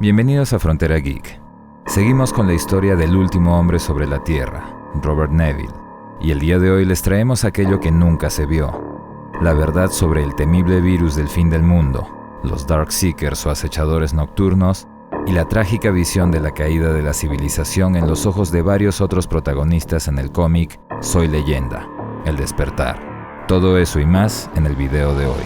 Bienvenidos a Frontera Geek. Seguimos con la historia del último hombre sobre la Tierra, Robert Neville, y el día de hoy les traemos aquello que nunca se vio, la verdad sobre el temible virus del fin del mundo, los Darkseekers o acechadores nocturnos, y la trágica visión de la caída de la civilización en los ojos de varios otros protagonistas en el cómic Soy Leyenda, El Despertar. Todo eso y más en el video de hoy.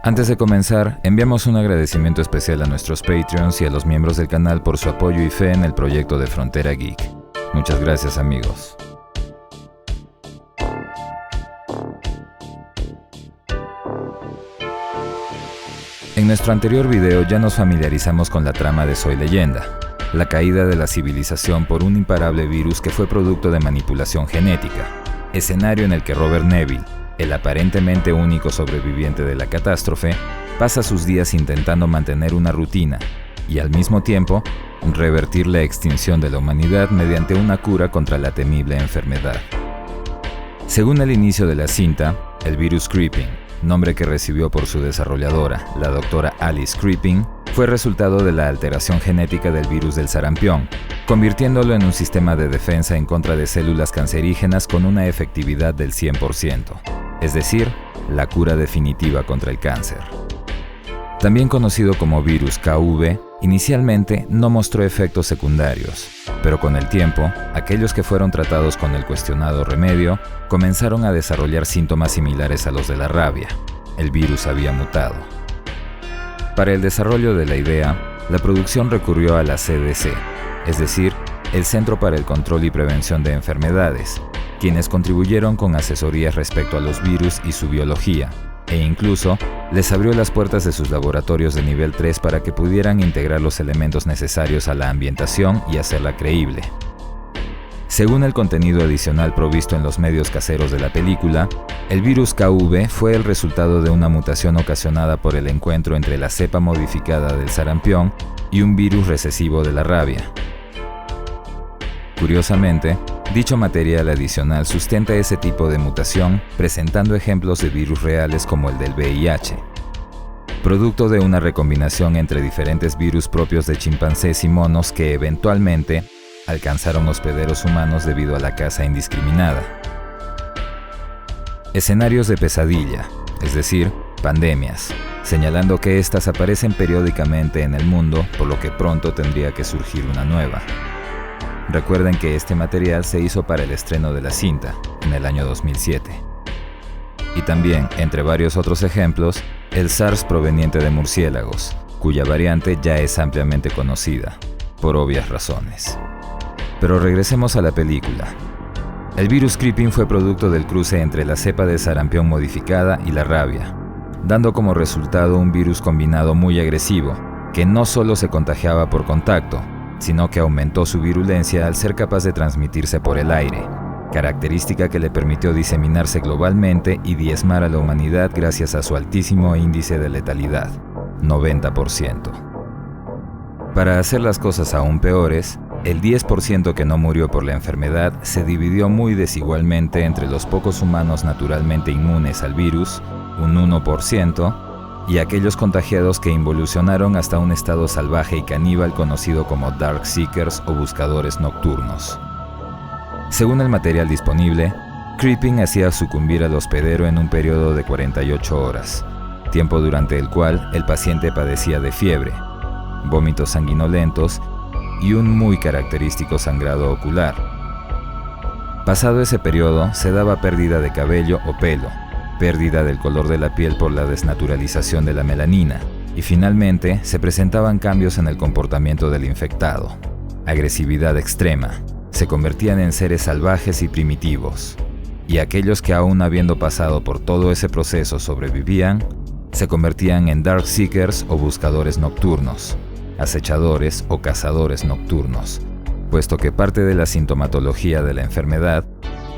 Antes de comenzar, enviamos un agradecimiento especial a nuestros Patreons y a los miembros del canal por su apoyo y fe en el proyecto de Frontera Geek. Muchas gracias, amigos. En nuestro anterior video ya nos familiarizamos con la trama de Soy Leyenda, la caída de la civilización por un imparable virus que fue producto de manipulación genética, escenario en el que Robert Neville, el aparentemente único sobreviviente de la catástrofe, pasa sus días intentando mantener una rutina y al mismo tiempo revertir la extinción de la humanidad mediante una cura contra la temible enfermedad. Según el inicio de la cinta, el virus Creeping, nombre que recibió por su desarrolladora, la doctora Alice Creeping, fue resultado de la alteración genética del virus del sarampión, convirtiéndolo en un sistema de defensa en contra de células cancerígenas con una efectividad del 100%, es decir, la cura definitiva contra el cáncer. También conocido como virus KV, inicialmente no mostró efectos secundarios, pero con el tiempo, aquellos que fueron tratados con el cuestionado remedio comenzaron a desarrollar síntomas similares a los de la rabia. El virus había mutado. Para el desarrollo de la idea, la producción recurrió a la CDC, es decir, el Centro para el Control y Prevención de Enfermedades, quienes contribuyeron con asesorías respecto a los virus y su biología, e incluso les abrió las puertas de sus laboratorios de nivel 3 para que pudieran integrar los elementos necesarios a la ambientación y hacerla creíble. Según el contenido adicional provisto en los medios caseros de la película, el virus KV fue el resultado de una mutación ocasionada por el encuentro entre la cepa modificada del sarampión y un virus recesivo de la rabia. Curiosamente, dicho material adicional sustenta ese tipo de mutación, presentando ejemplos de virus reales como el del VIH, producto de una recombinación entre diferentes virus propios de chimpancés y monos que eventualmente alcanzaron hospederos humanos debido a la caza indiscriminada. Escenarios de pesadilla, es decir, pandemias, señalando que estas aparecen periódicamente en el mundo, por lo que pronto tendría que surgir una nueva. Recuerden que este material se hizo para el estreno de la cinta, en el año 2007. Y también, entre varios otros ejemplos, el SARS proveniente de murciélagos, cuya variante ya es ampliamente conocida, por obvias razones. Pero regresemos a la película. El virus Creeping fue producto del cruce entre la cepa de sarampión modificada y la rabia, dando como resultado un virus combinado muy agresivo, que no solo se contagiaba por contacto, sino que aumentó su virulencia al ser capaz de transmitirse por el aire, característica que le permitió diseminarse globalmente y diezmar a la humanidad gracias a su altísimo índice de letalidad, 90%. Para hacer las cosas aún peores, el 10% que no murió por la enfermedad se dividió muy desigualmente entre los pocos humanos naturalmente inmunes al virus, un 1%, y aquellos contagiados que involucionaron hasta un estado salvaje y caníbal conocido como Darkseekers o buscadores nocturnos. Según el material disponible, Creeping hacía sucumbir al hospedero en un periodo de 48 horas, tiempo durante el cual el paciente padecía de fiebre, vómitos sanguinolentos y un muy característico sangrado ocular. Pasado ese periodo, se daba pérdida de cabello o pelo, pérdida del color de la piel por la desnaturalización de la melanina, y finalmente se presentaban cambios en el comportamiento del infectado. Agresividad extrema, se convertían en seres salvajes y primitivos, y aquellos que aún habiendo pasado por todo ese proceso sobrevivían, se convertían en Darkseekers o buscadores nocturnos, acechadores o cazadores nocturnos, puesto que parte de la sintomatología de la enfermedad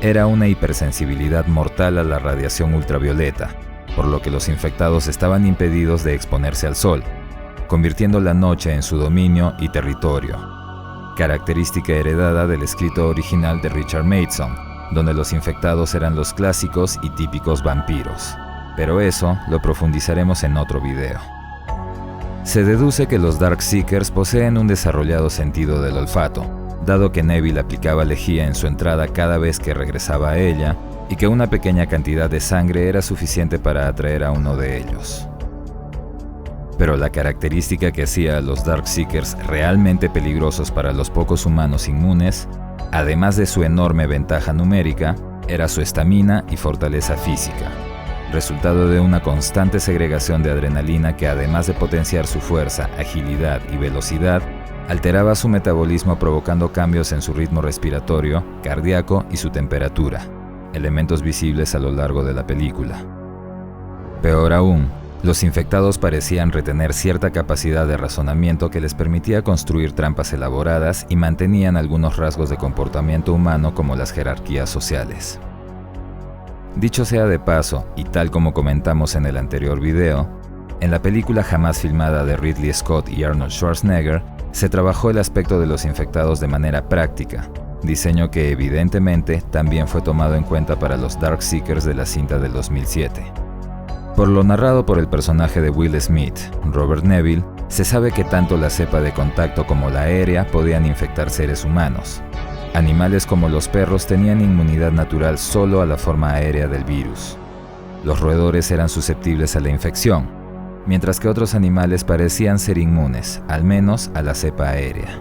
era una hipersensibilidad mortal a la radiación ultravioleta, por lo que los infectados estaban impedidos de exponerse al sol, convirtiendo la noche en su dominio y territorio, característica heredada del escrito original de Richard Matheson, donde los infectados eran los clásicos y típicos vampiros. Pero eso lo profundizaremos en otro video. Se deduce que los Darkseekers poseen un desarrollado sentido del olfato, dado que Neville aplicaba lejía en su entrada cada vez que regresaba a ella, y que una pequeña cantidad de sangre era suficiente para atraer a uno de ellos. Pero la característica que hacía a los Darkseekers realmente peligrosos para los pocos humanos inmunes, además de su enorme ventaja numérica, era su estamina y fortaleza física, resultado de una constante segregación de adrenalina que, además de potenciar su fuerza, agilidad y velocidad, alteraba su metabolismo provocando cambios en su ritmo respiratorio, cardíaco y su temperatura, elementos visibles a lo largo de la película. Peor aún, los infectados parecían retener cierta capacidad de razonamiento que les permitía construir trampas elaboradas y mantenían algunos rasgos de comportamiento humano como las jerarquías sociales. Dicho sea de paso, y tal como comentamos en el anterior video, en la película jamás filmada de Ridley Scott y Arnold Schwarzenegger, se trabajó el aspecto de los infectados de manera práctica, diseño que evidentemente también fue tomado en cuenta para los Darkseekers de la cinta del 2007. Por lo narrado por el personaje de Will Smith, Robert Neville, se sabe que tanto la cepa de contacto como la aérea podían infectar seres humanos. Animales como los perros tenían inmunidad natural solo a la forma aérea del virus. Los roedores eran susceptibles a la infección, mientras que otros animales parecían ser inmunes, al menos a la cepa aérea.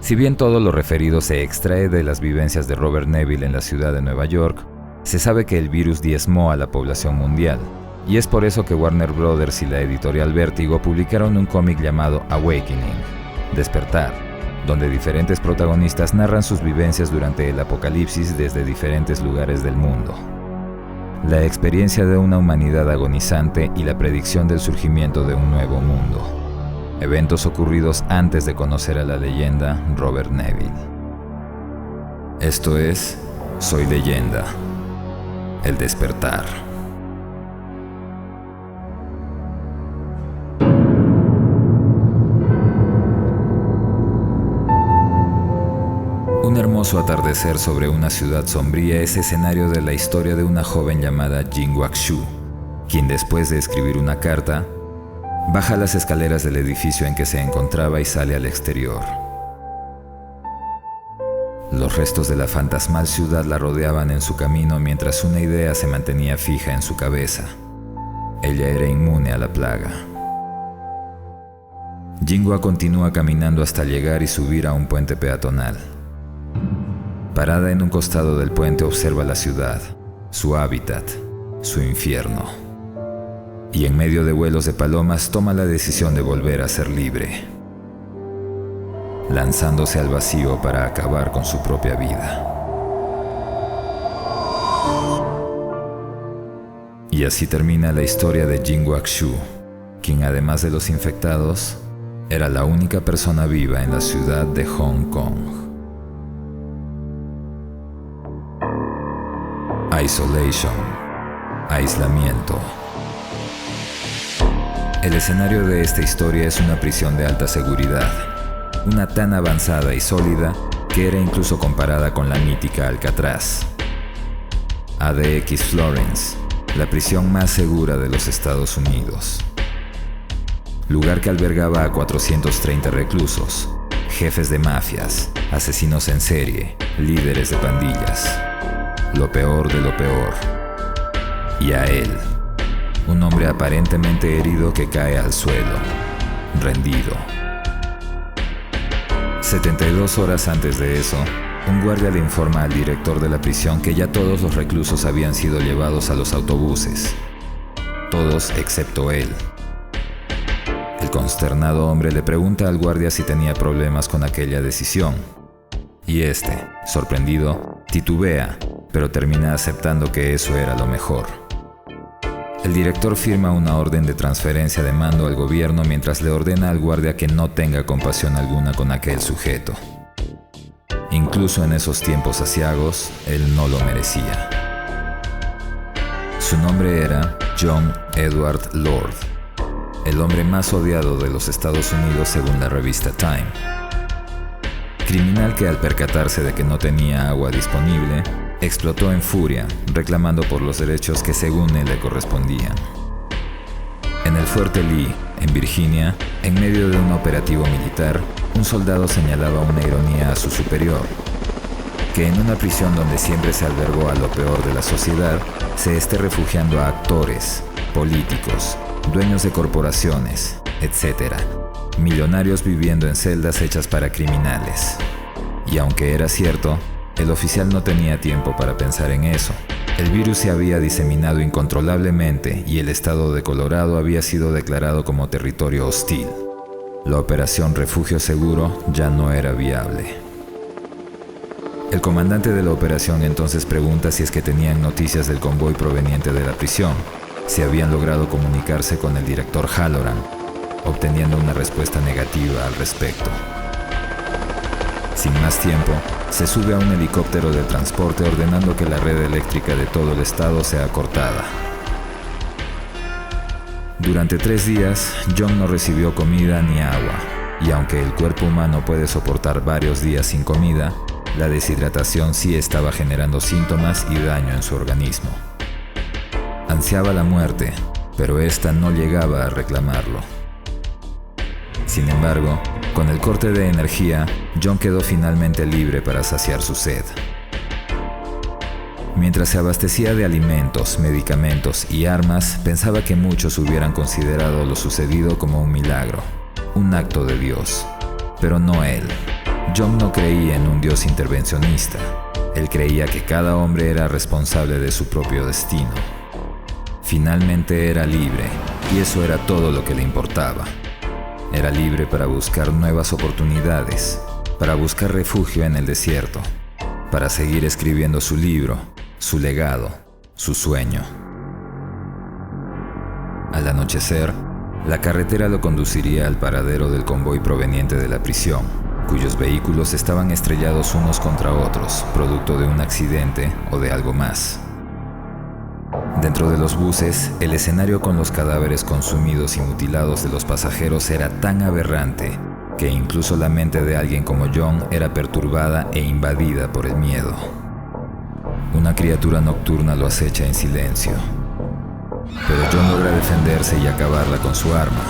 Si bien todo lo referido se extrae de las vivencias de Robert Neville en la ciudad de Nueva York, se sabe que el virus diezmó a la población mundial, y es por eso que Warner Brothers y la editorial Vértigo publicaron un cómic llamado Awakening, Despertar, donde diferentes protagonistas narran sus vivencias durante el apocalipsis desde diferentes lugares del mundo. La experiencia de una humanidad agonizante y la predicción del surgimiento de un nuevo mundo. Eventos ocurridos antes de conocer a la leyenda Robert Neville. Esto es Soy Leyenda. El despertar. Un hermoso atardecer sobre una ciudad sombría es escenario de la historia de una joven llamada Jin Wak-shu, quien después de escribir una carta, baja las escaleras del edificio en que se encontraba y sale al exterior. Los restos de la fantasmal ciudad la rodeaban en su camino mientras una idea se mantenía fija en su cabeza. Ella era inmune a la plaga. Jinhua continúa caminando hasta llegar y subir a un puente peatonal. Parada en un costado del puente observa la ciudad, su hábitat, su infierno. Y en medio de vuelos de palomas toma la decisión de volver a ser libre, lanzándose al vacío para acabar con su propia vida. Y así termina la historia de Jin Wak-shu, quien además de los infectados, era la única persona viva en la ciudad de Hong Kong. Isolation, aislamiento. El escenario de esta historia es una prisión de alta seguridad, una tan avanzada y sólida que era incluso comparada con la mítica Alcatraz. ADX Florence, la prisión más segura de los Estados Unidos. Lugar que albergaba a 430 reclusos, jefes de mafias, asesinos en serie, líderes de pandillas. Lo peor de lo peor. Y a él, un hombre aparentemente herido que cae al suelo, rendido. 72 horas antes de eso, un guardia le informa al director de la prisión que ya todos los reclusos habían sido llevados a los autobuses. Todos excepto él. El consternado hombre le pregunta al guardia si tenía problemas con aquella decisión. Y este, sorprendido, titubea, pero termina aceptando que eso era lo mejor. El director firma una orden de transferencia de mando al gobierno mientras le ordena al guardia que no tenga compasión alguna con aquel sujeto. Incluso en esos tiempos aciagos, él no lo merecía. Su nombre era John Edward Lord, el hombre más odiado de los Estados Unidos según la revista Time. Criminal que al percatarse de que no tenía agua disponible, explotó en furia, reclamando por los derechos que según él le correspondían. En el fuerte Lee, en Virginia, en medio de un operativo militar, un soldado señalaba una ironía a su superior, que en una prisión donde siempre se albergó a lo peor de la sociedad, se esté refugiando a actores, políticos, dueños de corporaciones, etc., millonarios viviendo en celdas hechas para criminales. Y aunque era cierto, el oficial no tenía tiempo para pensar en eso. El virus se había diseminado incontrolablemente y el estado de Colorado había sido declarado como territorio hostil. La operación Refugio Seguro ya no era viable. El comandante de la operación entonces pregunta si es que tenían noticias del convoy proveniente de la prisión, si habían logrado comunicarse con el director Halloran, obteniendo una respuesta negativa al respecto. Sin más tiempo, se sube a un helicóptero de transporte ordenando que la red eléctrica de todo el estado sea cortada. Durante 3 días, John no recibió comida ni agua, y aunque el cuerpo humano puede soportar varios días sin comida, la deshidratación sí estaba generando síntomas y daño en su organismo. Ansiaba la muerte, pero esta no llegaba a reclamarlo. Sin embargo, con el corte de energía, John quedó finalmente libre para saciar su sed. Mientras se abastecía de alimentos, medicamentos y armas, pensaba que muchos hubieran considerado lo sucedido como un milagro, un acto de Dios. Pero no él. John no creía en un Dios intervencionista. Él creía que cada hombre era responsable de su propio destino. Finalmente era libre, y eso era todo lo que le importaba. Era libre para buscar nuevas oportunidades, para buscar refugio en el desierto, para seguir escribiendo su libro, su legado, su sueño. Al anochecer, la carretera lo conduciría al paradero del convoy proveniente de la prisión, cuyos vehículos estaban estrellados unos contra otros, producto de un accidente o de algo más. Dentro de los buses, el escenario con los cadáveres consumidos y mutilados de los pasajeros era tan aberrante que incluso la mente de alguien como John era perturbada e invadida por el miedo. Una criatura nocturna lo acecha en silencio, pero John logra defenderse y acabarla con su arma.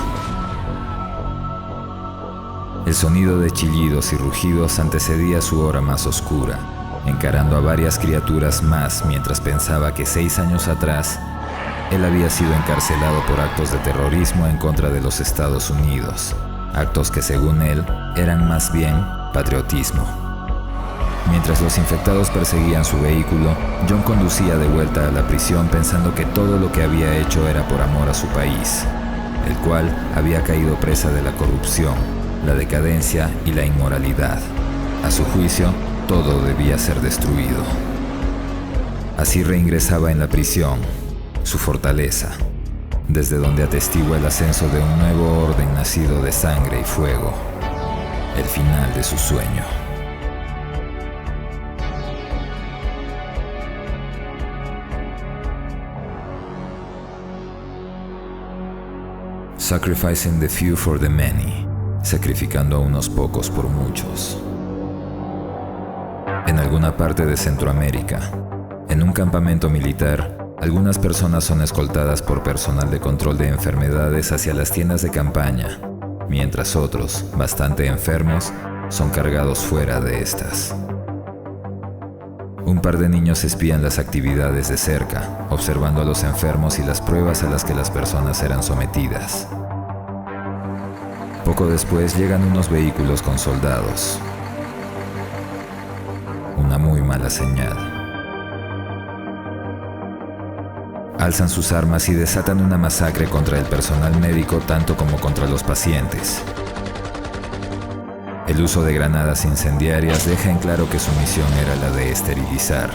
El sonido de chillidos y rugidos antecedía su hora más oscura, encarando a varias criaturas más mientras pensaba que 6 años atrás, él había sido encarcelado por actos de terrorismo en contra de los Estados Unidos, actos que según él eran más bien patriotismo. Mientras los infectados perseguían su vehículo, John conducía de vuelta a la prisión pensando que todo lo que había hecho era por amor a su país, el cual había caído presa de la corrupción, la decadencia y la inmoralidad. A su juicio, todo debía ser destruido. Así reingresaba en la prisión, su fortaleza, desde donde atestigua el ascenso de un nuevo orden nacido de sangre y fuego, el final de su sueño. Sacrificing the few for the many, sacrificando a unos pocos por muchos. En alguna parte de Centroamérica, en un campamento militar, algunas personas son escoltadas por personal de control de enfermedades hacia las tiendas de campaña, mientras otros, bastante enfermos, son cargados fuera de estas. Un par de niños espían las actividades de cerca, observando a los enfermos y las pruebas a las que las personas eran sometidas. Poco después llegan unos vehículos con soldados. Una muy mala señal. Alzan sus armas y desatan una masacre contra el personal médico tanto como contra los pacientes. El uso de granadas incendiarias deja en claro que su misión era la de esterilizar.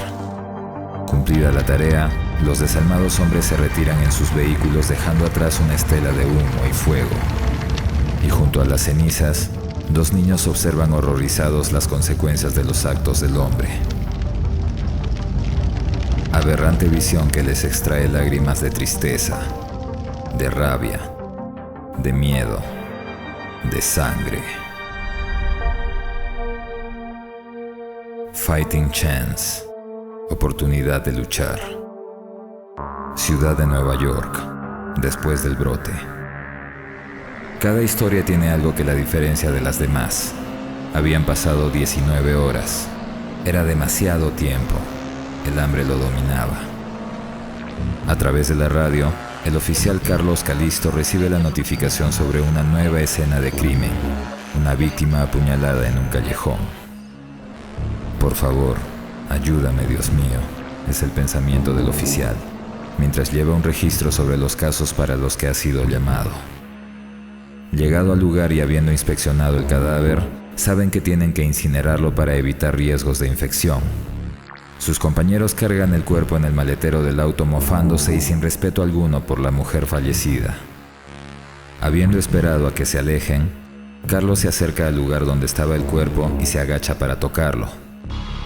Cumplida la tarea, Los desalmados hombres se retiran en sus vehículos dejando atrás una estela de humo y fuego. Y junto a las cenizas, dos niños observan horrorizados las consecuencias de los actos del hombre. Aberrante visión que les extrae lágrimas de tristeza, de rabia, de miedo, de sangre. Fighting Chance, oportunidad de luchar. Ciudad de Nueva York, después del brote. Cada historia tiene algo que la diferencia de las demás. Habían pasado 19 horas. Era demasiado tiempo. El hambre lo dominaba. A través de la radio, el oficial Carlos Calisto recibe la notificación sobre una nueva escena de crimen. Una víctima apuñalada en un callejón. Por favor, ayúdame, Dios mío, es el pensamiento del oficial, mientras lleva un registro sobre los casos para los que ha sido llamado. Llegado al lugar y habiendo inspeccionado el cadáver, saben que tienen que incinerarlo para evitar riesgos de infección. Sus compañeros cargan el cuerpo en el maletero del auto mofándose y sin respeto alguno por la mujer fallecida. Habiendo esperado a que se alejen, Carlos se acerca al lugar donde estaba el cuerpo y se agacha para tocarlo.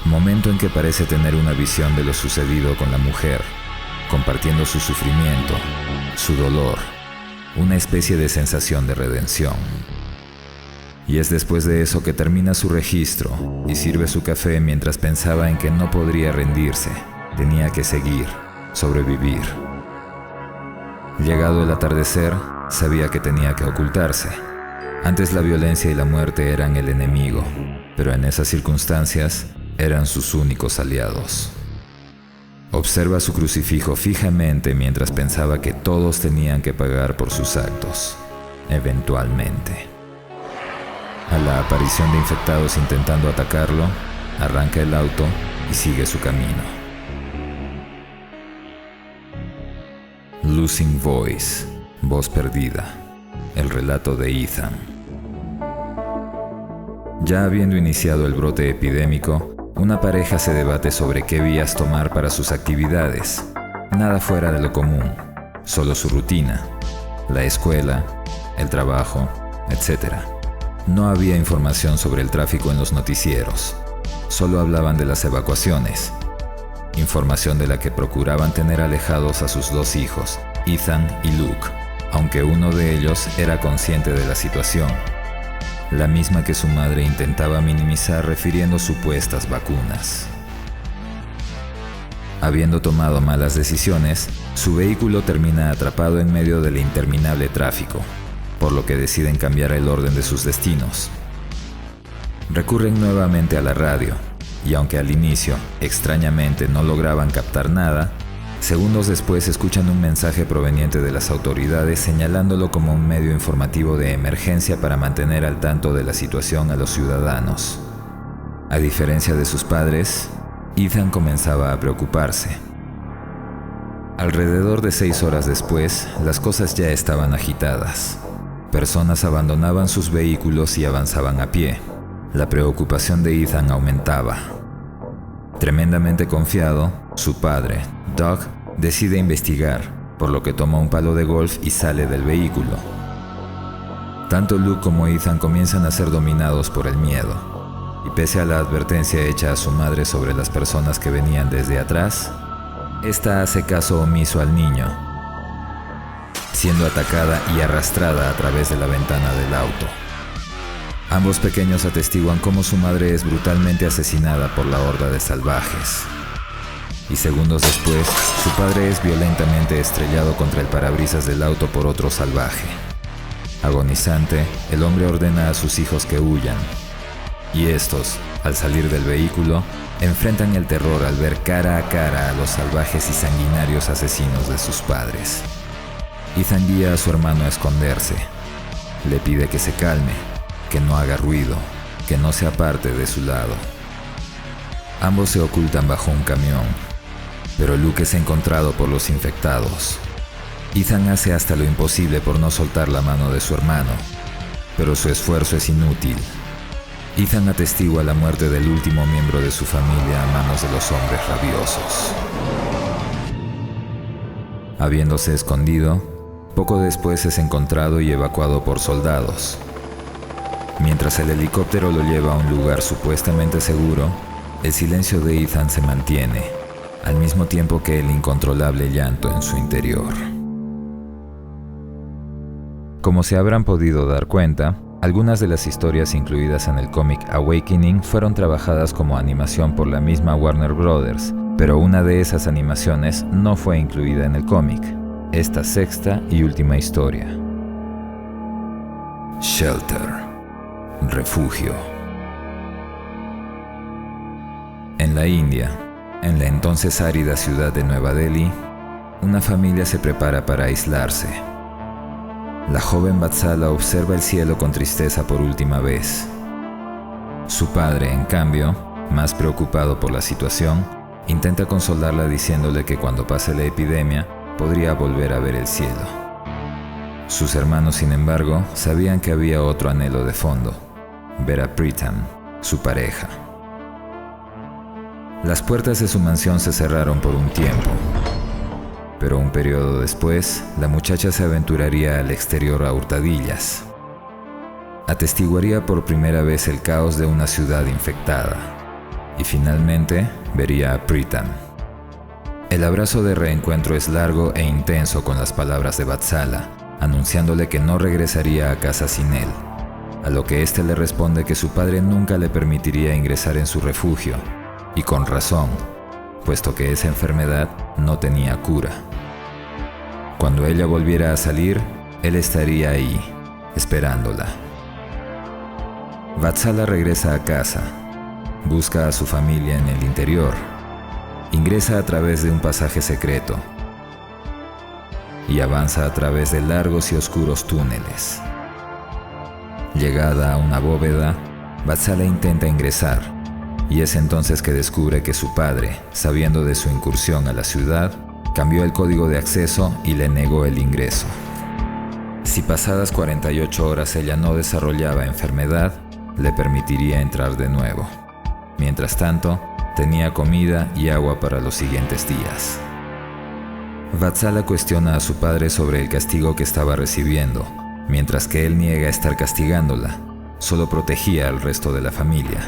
Momento en que parece tener una visión de lo sucedido con la mujer, compartiendo su sufrimiento, su dolor, una especie de sensación de redención. Y es después de eso que termina su registro y sirve su café mientras pensaba en que no podría rendirse, tenía que seguir, sobrevivir. Llegado el atardecer, sabía que tenía que ocultarse. Antes la violencia y la muerte eran el enemigo, pero en esas circunstancias eran sus únicos aliados. Observa su crucifijo fijamente mientras pensaba que todos tenían que pagar por sus actos, eventualmente. A la aparición de infectados intentando atacarlo, arranca el auto y sigue su camino. Losing Voice, voz perdida, el relato de Ethan. Ya habiendo iniciado el brote epidémico, una pareja se debate sobre qué vías tomar para sus actividades. Nada fuera de lo común, solo su rutina, la escuela, el trabajo, etc. No había información sobre el tráfico en los noticieros, solo hablaban de las evacuaciones, información de la que procuraban tener alejados a sus dos hijos, Ethan y Luke, aunque uno de ellos era consciente de la situación, la misma que su madre intentaba minimizar refiriendo supuestas vacunas. Habiendo tomado malas decisiones, su vehículo termina atrapado en medio del interminable tráfico, por lo que deciden cambiar el orden de sus destinos. Recurren nuevamente a la radio, y aunque al inicio, extrañamente, no lograban captar nada, segundos después escuchan un mensaje proveniente de las autoridades señalándolo como un medio informativo de emergencia para mantener al tanto de la situación a los ciudadanos. A diferencia de sus padres, Ethan comenzaba a preocuparse. Alrededor de 6 horas después, las cosas ya estaban agitadas. Personas abandonaban sus vehículos y avanzaban a pie. La preocupación de Ethan aumentaba. Tremendamente confiado, su padre, Doug, decide investigar, por lo que toma un palo de golf y sale del vehículo. Tanto Luke como Ethan comienzan a ser dominados por el miedo, y pese a la advertencia hecha a su madre sobre las personas que venían desde atrás, esta hace caso omiso al niño, siendo atacada y arrastrada a través de la ventana del auto. Ambos pequeños atestiguan cómo su madre es brutalmente asesinada por la horda de salvajes. Y segundos después, su padre es violentamente estrellado contra el parabrisas del auto por otro salvaje. Agonizante, el hombre ordena a sus hijos que huyan. Y estos, al salir del vehículo, enfrentan el terror al ver cara a cara a los salvajes y sanguinarios asesinos de sus padres. Ethan guía a su hermano a esconderse. Le pide que se calme, que no haga ruido, que no se aparte de su lado. Ambos se ocultan bajo un camión, pero Luke es encontrado por los infectados. Ethan hace hasta lo imposible por no soltar la mano de su hermano, pero su esfuerzo es inútil. Ethan atestigua la muerte del último miembro de su familia a manos de los hombres rabiosos. Habiéndose escondido, poco después es encontrado y evacuado por soldados. Mientras el helicóptero lo lleva a un lugar supuestamente seguro, el silencio de Ethan se mantiene, al mismo tiempo que el incontrolable llanto en su interior. Como se habrán podido dar cuenta, algunas de las historias incluidas en el cómic Awakening fueron trabajadas como animación por la misma Warner Brothers, pero una de esas animaciones no fue incluida en el cómic, esta sexta y última historia. Shelter. Refugio. En la India, en la entonces árida ciudad de Nueva Delhi, una familia se prepara para aislarse. La joven Vatsala observa el cielo con tristeza por última vez. Su padre, en cambio, más preocupado por la situación, intenta consolarla diciéndole que cuando pase la epidemia podría volver a ver el cielo. Sus hermanos, sin embargo, sabían que había otro anhelo de fondo: ver a Pritam, su pareja. Las puertas de su mansión se cerraron por un tiempo, pero un periodo después, la muchacha se aventuraría al exterior a hurtadillas. Atestiguaría por primera vez el caos de una ciudad infectada, y finalmente vería a Pritam. El abrazo de reencuentro es largo e intenso con las palabras de Vatsala, anunciándole que no regresaría a casa sin él, a lo que éste le responde que su padre nunca le permitiría ingresar en su refugio, y con razón, puesto que esa enfermedad no tenía cura. Cuando ella volviera a salir, él estaría ahí, esperándola. Vatsala regresa a casa, busca a su familia en el interior, ingresa a través de un pasaje secreto y avanza a través de largos y oscuros túneles. Llegada a una bóveda, Vatsala intenta ingresar, y es entonces que descubre que su padre, sabiendo de su incursión a la ciudad, cambió el código de acceso y le negó el ingreso. Si pasadas 48 horas ella no desarrollaba enfermedad, le permitiría entrar de nuevo. Mientras tanto, tenía comida y agua para los siguientes días. Vatsala cuestiona a su padre sobre el castigo que estaba recibiendo, mientras que él niega estar castigándola, solo protegía al resto de la familia.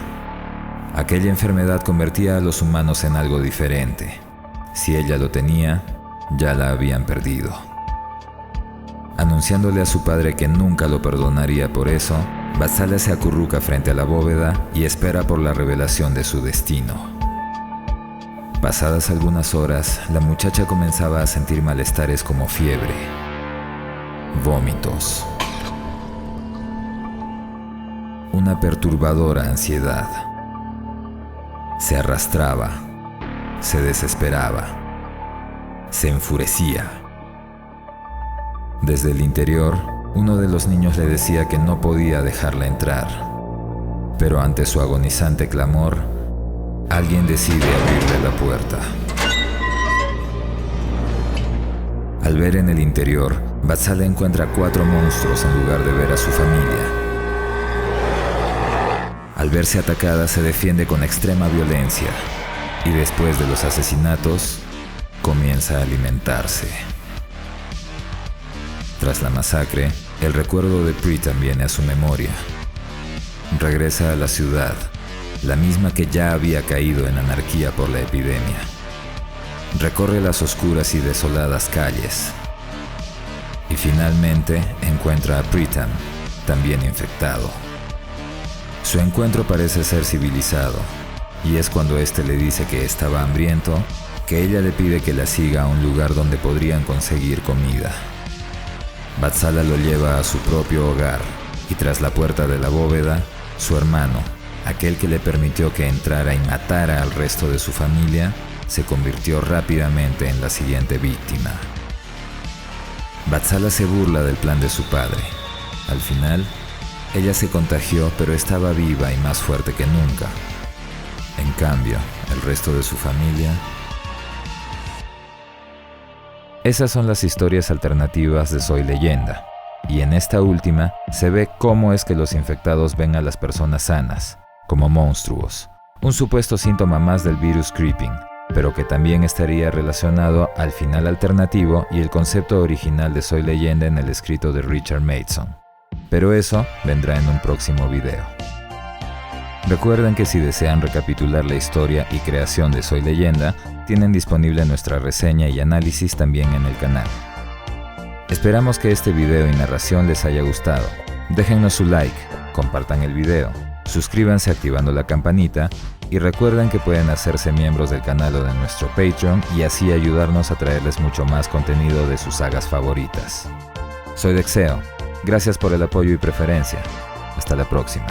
Aquella enfermedad convertía a los humanos en algo diferente. Si ella lo tenía, ya la habían perdido. Anunciándole a su padre que nunca lo perdonaría por eso, Vatsala se acurruca frente a la bóveda y espera por la revelación de su destino. Pasadas algunas horas, la muchacha comenzaba a sentir malestares como fiebre, vómitos, una perturbadora ansiedad. Se arrastraba, se desesperaba, se enfurecía. Desde el interior, uno de los niños le decía que no podía dejarla entrar, pero ante su agonizante clamor, alguien decide abrirle la puerta. Al ver en el interior, Vatsala encuentra 4 monstruos en lugar de ver a su familia. Al verse atacada, se defiende con extrema violencia y después de los asesinatos, comienza a alimentarse. Tras la masacre, el recuerdo de Pritam viene a su memoria. Regresa a la ciudad, la misma que ya había caído en anarquía por la epidemia. Recorre las oscuras y desoladas calles y finalmente encuentra a Pritam, también infectado. Su encuentro parece ser civilizado, y es cuando éste le dice que estaba hambriento, que ella le pide que la siga a un lugar donde podrían conseguir comida. Vatsala lo lleva a su propio hogar, y tras la puerta de la bóveda, su hermano, aquel que le permitió que entrara y matara al resto de su familia, se convirtió rápidamente en la siguiente víctima. Vatsala se burla del plan de su padre. Al final, ella se contagió, pero estaba viva y más fuerte que nunca. En cambio, el resto de su familia... Esas son las historias alternativas de Soy Leyenda, y en esta última se ve cómo es que los infectados ven a las personas sanas, como monstruos, un supuesto síntoma más del virus Creeping, pero que también estaría relacionado al final alternativo y el concepto original de Soy Leyenda en el escrito de Richard Matheson. Pero eso vendrá en un próximo video. Recuerden que si desean recapitular la historia y creación de Soy Leyenda, tienen disponible nuestra reseña y análisis también en el canal. Esperamos que este video y narración les haya gustado. Déjennos su like, compartan el video, suscríbanse activando la campanita y recuerden que pueden hacerse miembros del canal o de nuestro Patreon y así ayudarnos a traerles mucho más contenido de sus sagas favoritas. Soy Dexeo, gracias por el apoyo y preferencia. Hasta la próxima.